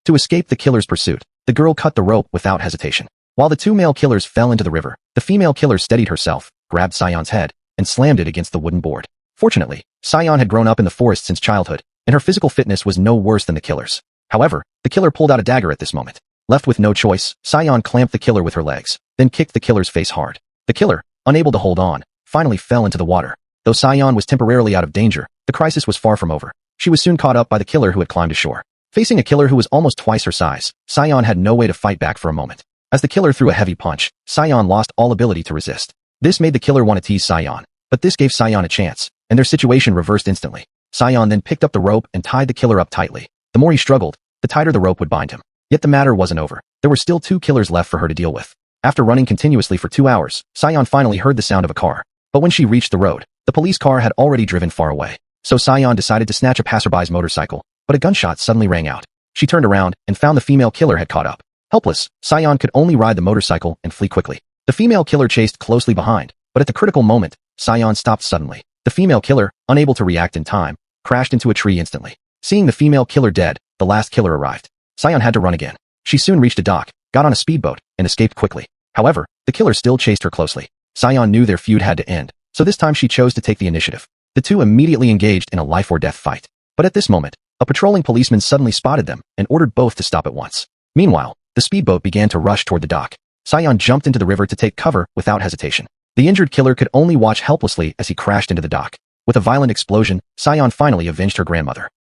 To escape the killer's pursuit, the girl cut the rope without hesitation. While the two male killers fell into the river, the female killer steadied herself, grabbed Sion's head, and slammed it against the wooden board. Fortunately, Sion had grown up in the forest since childhood, and her physical fitness was no worse than the killer's. However, the killer pulled out a dagger at this moment. Left with no choice, Sion clamped the killer with her legs, then kicked the killer's face hard. The killer, unable to hold on, finally fell into the water. Though Sion was temporarily out of danger, the crisis was far from over. She was soon caught up by the killer who had climbed ashore. Facing a killer who was almost twice her size, Sion had no way to fight back for a moment. As the killer threw a heavy punch, Sion lost all ability to resist. This made the killer want to tease Sion, but this gave Sion a chance, and their situation reversed instantly. Sion then picked up the rope and tied the killer up tightly. The more he struggled, the tighter the rope would bind him. Yet the matter wasn't over. There were still two killers left for her to deal with. After running continuously for 2 hours, Sion finally heard the sound of a car. But when she reached the road, the police car had already driven far away. So Sion decided to snatch a passerby's motorcycle, but a gunshot suddenly rang out. She turned around and found the female killer had caught up. Helpless, Sion could only ride the motorcycle and flee quickly. The female killer chased closely behind, but at the critical moment, Sion stopped suddenly. The female killer, unable to react in time, crashed into a tree instantly. Seeing the female killer dead, the last killer arrived. Sion had to run again. She soon reached a dock, got on a speedboat, and escaped quickly. However, the killer still chased her closely. Sion knew their feud had to end, so this time she chose to take the initiative. The two immediately engaged in a life-or-death fight. But at this moment, a patrolling policeman suddenly spotted them and ordered both to stop at once. Meanwhile, the speedboat began to rush toward the dock. Sion jumped into the river to take cover without hesitation. The injured killer could only watch helplessly as he crashed into the dock. With a violent explosion, Sion finally avenged her grandmother.